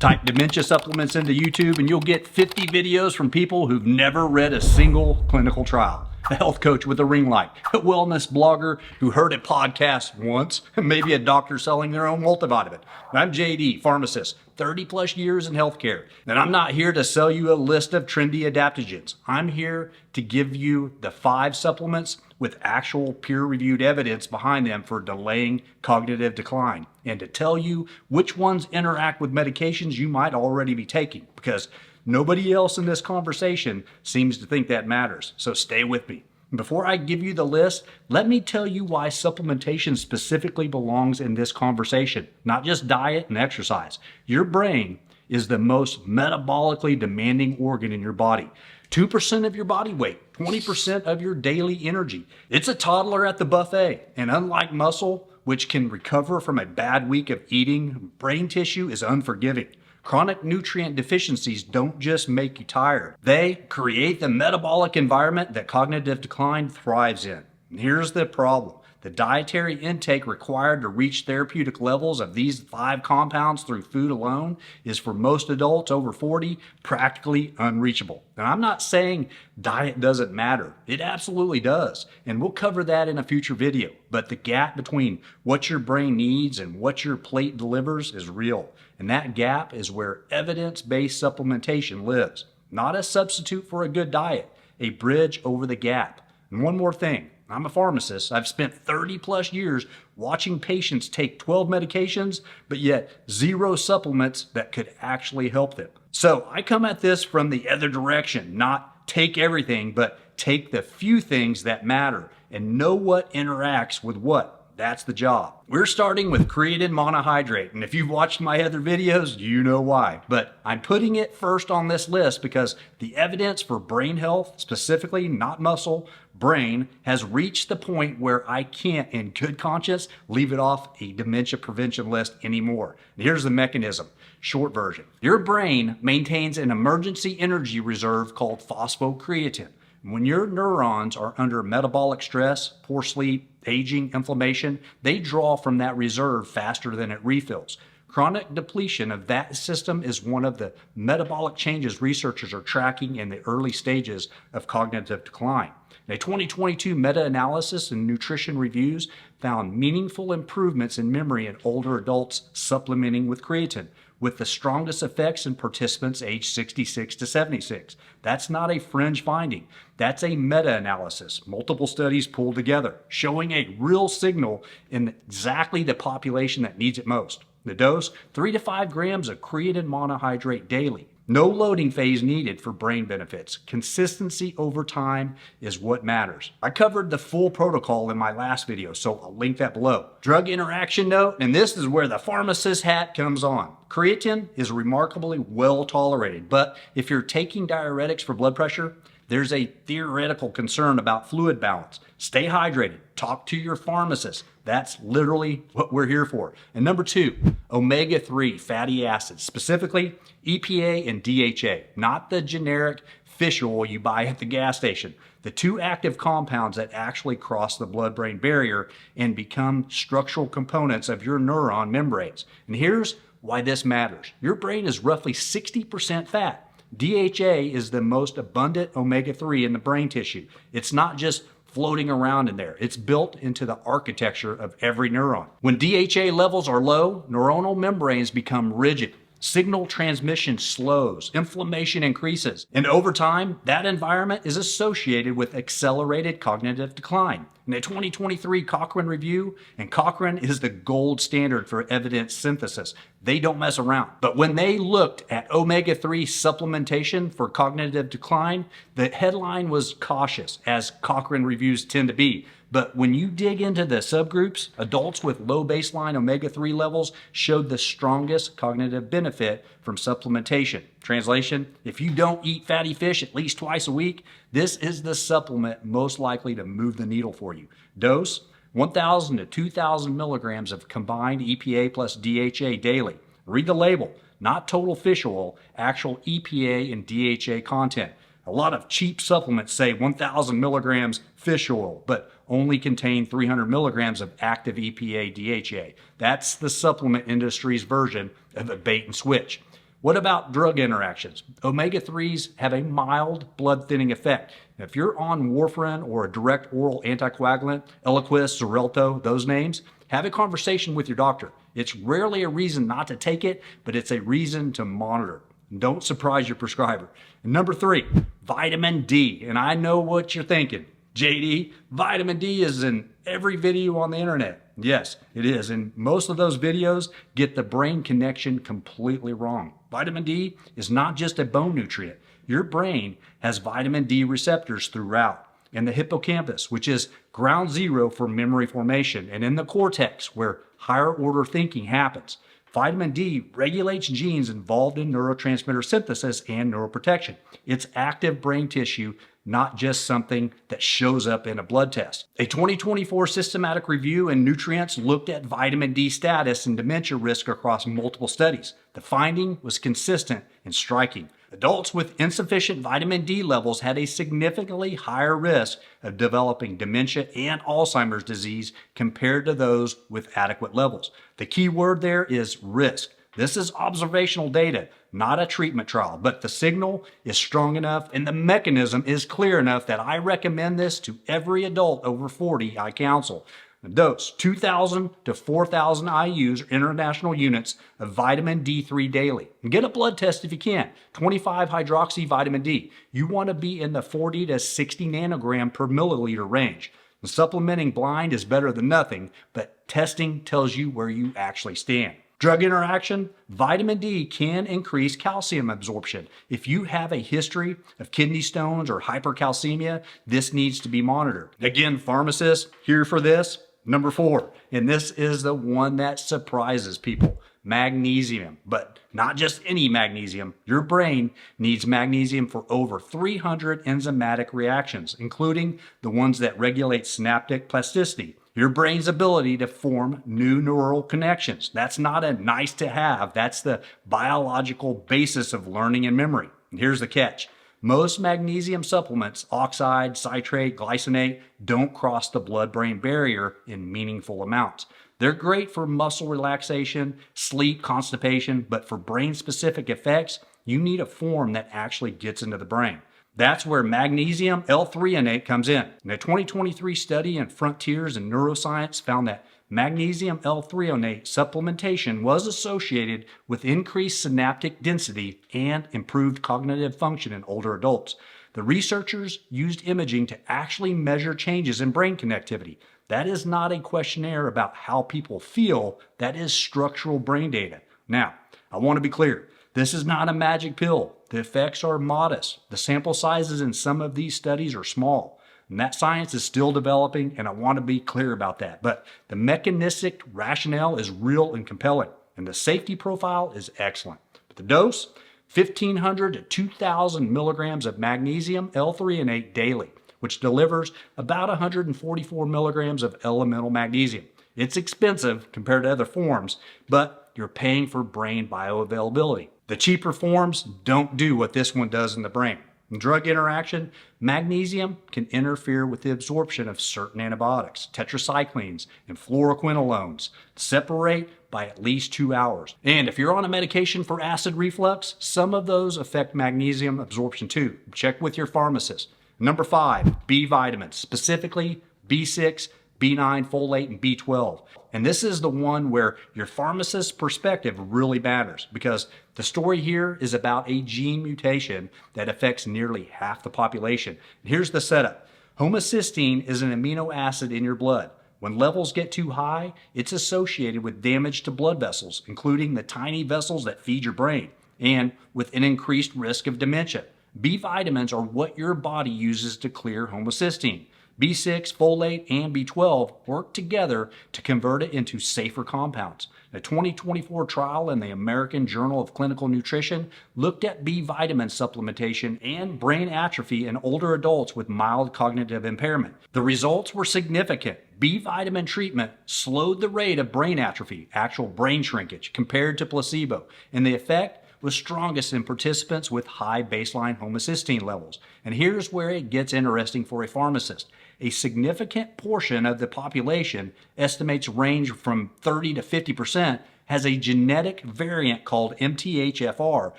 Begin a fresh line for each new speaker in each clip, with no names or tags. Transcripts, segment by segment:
Type dementia supplements into YouTube and you'll get 50 videos from people who've never read a single clinical trial. A health coach with a ring light, a wellness blogger who heard a podcast once, and maybe a doctor selling their own multivitamin. I'm JD, pharmacist, 30 plus years in healthcare. And I'm not here to sell you a list of trendy adaptogens. I'm here to give you the 5 supplements with actual peer-reviewed evidence behind them for delaying cognitive decline, and to tell you which ones interact with medications you might already be taking, because nobody else in this conversation seems to think that matters. So stay with me. Before I give you the list, let me tell you why supplementation specifically belongs in this conversation, not just diet and exercise. Your brain is the most metabolically demanding organ in your body. 2% of your body weight, 20% of your daily energy. It's a toddler at the buffet, and unlike muscle, which can recover from a bad week of eating, brain tissue is unforgiving. Chronic nutrient deficiencies don't just make you tired. They create the metabolic environment that cognitive decline thrives in. And here's the problem. The dietary intake required to reach therapeutic levels of these 5 compounds through food alone is, for most adults over 40, practically unreachable. And I'm not saying diet doesn't matter. It absolutely does. And we'll cover that in a future video. But the gap between what your brain needs and what your plate delivers is real. And that gap is where evidence-based supplementation lives. Not a substitute for a good diet, a bridge over the gap. And one more thing. I'm a pharmacist. I've spent 30 plus years watching patients take 12 medications, but yet 0 supplements that could actually help them. So I come at this from the other direction, not take everything, but take the few things that matter and know what interacts with what. That's the job. We're starting with creatine monohydrate, and if you've watched my other videos, you know why. But I'm putting it first on this list because the evidence for brain health, specifically not muscle, brain, has reached the point where I can't, in good conscience, leave it off a dementia prevention list anymore. And here's the mechanism. Short version. Your brain maintains an emergency energy reserve called phosphocreatine. When your neurons are under metabolic stress, poor sleep, aging, inflammation, they draw from that reserve faster than it refills. Chronic depletion of that system is one of the metabolic changes researchers are tracking in the early stages of cognitive decline. A 2022 meta-analysis in nutrition reviews found meaningful improvements in memory in older adults supplementing with creatine, with the strongest effects in participants aged 66 to 76. That's not a fringe finding. That's a meta-analysis, multiple studies pulled together, showing a real signal in exactly the population that needs it most. The dose, 3 to 5 grams of creatine monohydrate daily. No loading phase needed for brain benefits. Consistency over time is what matters. I covered the full protocol in my last video, so I'll link that below. Drug interaction note, and this is where the pharmacist hat comes on. Creatine is remarkably well tolerated, but if you're taking diuretics for blood pressure, there's a theoretical concern about fluid balance. Stay hydrated. Talk to your pharmacist. That's literally what we're here for. And number 2, omega-3 fatty acids, specifically EPA and DHA, not the generic fish oil you buy at the gas station. The 2 active compounds that actually cross the blood-brain barrier and become structural components of your neuron membranes. And here's why this matters. Your brain is roughly 60% fat. DHA is the most abundant omega-3 in the brain tissue. It's not just floating around in there. It's built into the architecture of every neuron. When DHA levels are low, neuronal membranes become rigid. Signal transmission slows, inflammation increases, and over time, that environment is associated with accelerated cognitive decline. In a 2023 Cochrane review, and Cochrane is the gold standard for evidence synthesis, they don't mess around. But when they looked at omega-3 supplementation for cognitive decline, the headline was cautious, as Cochrane reviews tend to be. But when you dig into the subgroups, adults with low baseline omega-3 levels showed the strongest cognitive benefit from supplementation. Translation, if you don't eat fatty fish at least twice a week, this is the supplement most likely to move the needle for you. Dose, 1,000 to 2,000 milligrams of combined EPA plus DHA daily. Read the label, not total fish oil, actual EPA and DHA content. A lot of cheap supplements say 1,000 milligrams fish oil, but only contain 300 milligrams of active EPA DHA. That's the supplement industry's version of a bait and switch. What about drug interactions? Omega-3s have a mild blood thinning effect. If you're on warfarin or a direct oral anticoagulant, Eliquis, Xarelto, those names, have a conversation with your doctor. It's rarely a reason not to take it, but it's a reason to monitor. Don't surprise your prescriber. And number 3, vitamin D. And I know what you're thinking. JD, vitamin D is in every video on the internet. Yes, it is. And most of those videos get the brain connection completely wrong. Vitamin D is not just a bone nutrient. Your brain has vitamin D receptors throughout. In the hippocampus, which is ground zero for memory formation, and in the cortex, where higher order thinking happens. Vitamin D regulates genes involved in neurotransmitter synthesis and neuroprotection. It's active brain tissue, not just something that shows up in a blood test. A 2024 systematic review in Nutrients looked at vitamin D status and dementia risk across multiple studies. The finding was consistent and striking. Adults with insufficient vitamin D levels had a significantly higher risk of developing dementia and Alzheimer's disease compared to those with adequate levels. The key word there is risk. This is observational data, not a treatment trial, but the signal is strong enough and the mechanism is clear enough that I recommend this to every adult over 40 I counsel. The dose, 2,000 to 4,000 IUs, or international units, of vitamin D3 daily. And get a blood test if you can. 25-hydroxy vitamin D. You want to be in the 40 to 60 nanogram per milliliter range. And supplementing blind is better than nothing, but testing tells you where you actually stand. Drug interaction, vitamin D can increase calcium absorption. If you have a history of kidney stones or hypercalcemia, this needs to be monitored. Again, pharmacists, here for this. Number 4, and this is the one that surprises people, magnesium. But not just any magnesium. Your brain needs magnesium for over 300 enzymatic reactions, including the ones that regulate synaptic plasticity, your brain's ability to form new neural connections. That's not a nice to have. That's the biological basis of learning and memory. And here's the catch. Most magnesium supplements, oxide, citrate, glycinate, don't cross the blood-brain barrier in meaningful amounts. They're great for muscle relaxation, sleep, constipation, but for brain-specific effects, you need a form that actually gets into the brain. That's where Magnesium L-Threonate comes in. A 2023 study in Frontiers in Neuroscience found that Magnesium L-Threonate supplementation was associated with increased synaptic density and improved cognitive function in older adults. The researchers used imaging to actually measure changes in brain connectivity. That is not a questionnaire about how people feel. That is structural brain data. Now, I want to be clear. This is not a magic pill. The effects are modest. The sample sizes in some of these studies are small. And that science is still developing, and I want to be clear about that. But the mechanistic rationale is real and compelling, and the safety profile is excellent. But the dose, 1,500 to 2,000 milligrams of magnesium L-Threonate daily, which delivers about 144 milligrams of elemental magnesium. It's expensive compared to other forms, but you're paying for brain bioavailability. The cheaper forms don't do what this one does in the brain. In drug interaction, magnesium can interfere with the absorption of certain antibiotics, tetracyclines, and fluoroquinolones, separate by at least 2 hours. And if you're on a medication for acid reflux, some of those affect magnesium absorption too. Check with your pharmacist. Number 5, B vitamins, specifically B6, B9, folate, and B12. And this is the one where your pharmacist's perspective really matters, because the story here is about a gene mutation that affects nearly half the population. And here's the setup. Homocysteine is an amino acid in your blood. When levels get too high, it's associated with damage to blood vessels, including the tiny vessels that feed your brain, and with an increased risk of dementia. B vitamins are what your body uses to clear homocysteine. B6, folate, and B12 work together to convert it into safer compounds. A 2024 trial in the American Journal of Clinical Nutrition looked at B vitamin supplementation and brain atrophy in older adults with mild cognitive impairment. The results were significant. B vitamin treatment slowed the rate of brain atrophy, actual brain shrinkage, compared to placebo, and the effect was strongest in participants with high baseline homocysteine levels. And here's where it gets interesting for a pharmacist. A significant portion of the population, estimates range from 30 to 50%, has a genetic variant called MTHFR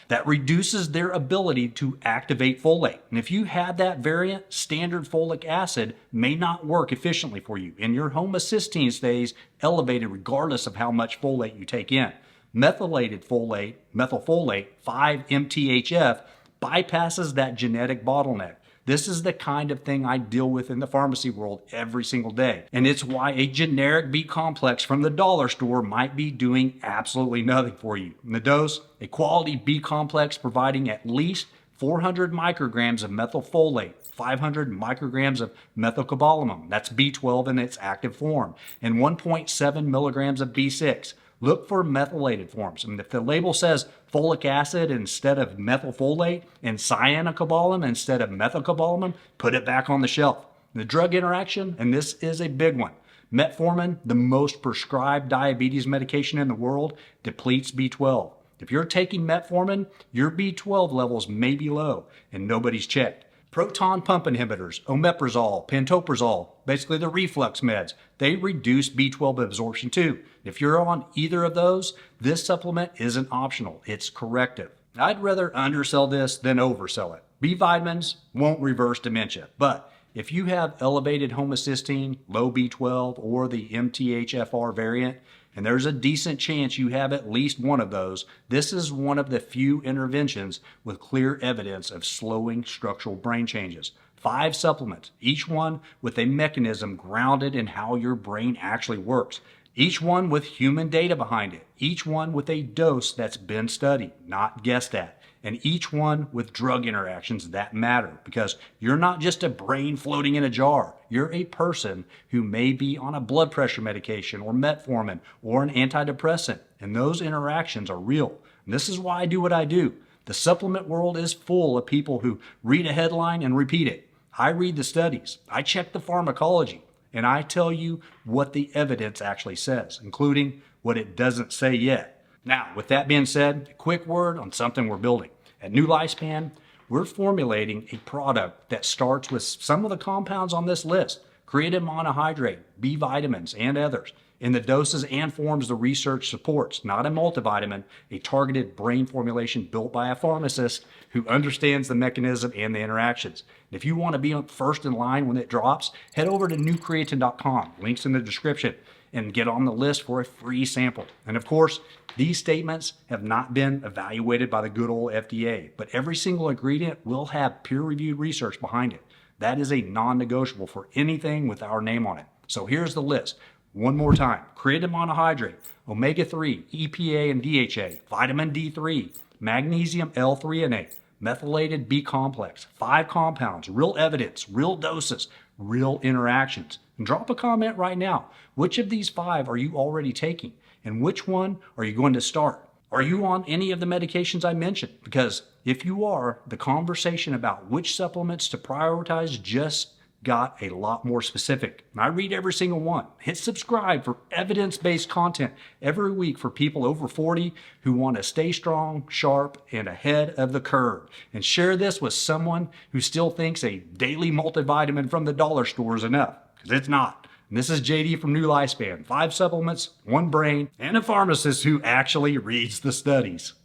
that reduces their ability to activate folate. And if you have that variant, standard folic acid may not work efficiently for you, and your homocysteine stays elevated regardless of how much folate you take in. Methylated folate, methylfolate, 5-MTHF, bypasses that genetic bottleneck. This is the kind of thing I deal with in the pharmacy world every single day. And it's why a generic B-complex from the dollar store might be doing absolutely nothing for you. In the dose, a quality B-complex providing at least 400 micrograms of methylfolate, 500 micrograms of methylcobalamin, that's B12 in its active form, and 1.7 milligrams of B6. Look for methylated forms. And if the label says folic acid instead of methylfolate and cyanocobalamin instead of methylcobalamin, put it back on the shelf. The drug interaction, and this is a big one. Metformin, the most prescribed diabetes medication in the world, depletes B12. If you're taking metformin, your B12 levels may be low and nobody's checked. Proton pump inhibitors, omeprazole, pantoprazole, basically the reflux meds, they reduce B12 absorption too. If you're on either of those, this supplement isn't optional, it's corrective. I'd rather undersell this than oversell it. B vitamins won't reverse dementia, but if you have elevated homocysteine, low B12, or the MTHFR variant, and there's a decent chance you have at least one of those, this is one of the few interventions with clear evidence of slowing structural brain changes. 5 supplements, each one with a mechanism grounded in how your brain actually works. Each one with human data behind it. Each one with a dose that's been studied, not guessed at. And each one with drug interactions that matter, because you're not just a brain floating in a jar. You're a person who may be on a blood pressure medication or metformin or an antidepressant, and those interactions are real. And this is why I do what I do. The supplement world is full of people who read a headline and repeat it. I read the studies, I check the pharmacology, and I tell you what the evidence actually says, including what it doesn't say yet. Now, with that being said, a quick word on something we're building. At NuLifeSpan, we're formulating a product that starts with some of the compounds on this list: Creatine Monohydrate, B vitamins, and others, in the doses and forms the research supports, not a multivitamin, a targeted brain formulation built by a pharmacist who understands the mechanism and the interactions. If you want to be first in line when it drops, head over to newcreatine.com, links in the description, and get on the list for a free sample. And of course, these statements have not been evaluated by the good old FDA, but every single ingredient will have peer-reviewed research behind it. That is a non-negotiable for anything with our name on it. So here's the list. One more time: Creatine Monohydrate, Omega-3 EPA and DHA, vitamin D3, Magnesium L-Threonate, Methylated B-Complex, 5 compounds, real evidence, real doses, real interactions. And drop a comment right now. Which of these 5 are you already taking? And which one are you going to start? Are you on any of the medications I mentioned? Because if you are, the conversation about which supplements to prioritize just got a lot more specific. I read every single one. Hit subscribe for evidence-based content every week for people over 40 who want to stay strong, sharp, and ahead of the curve. And share this with someone who still thinks a daily multivitamin from the dollar store is enough, because it's not. And this is JD from NuLifeSpan. 5 supplements, 1 brain, and a pharmacist who actually reads the studies.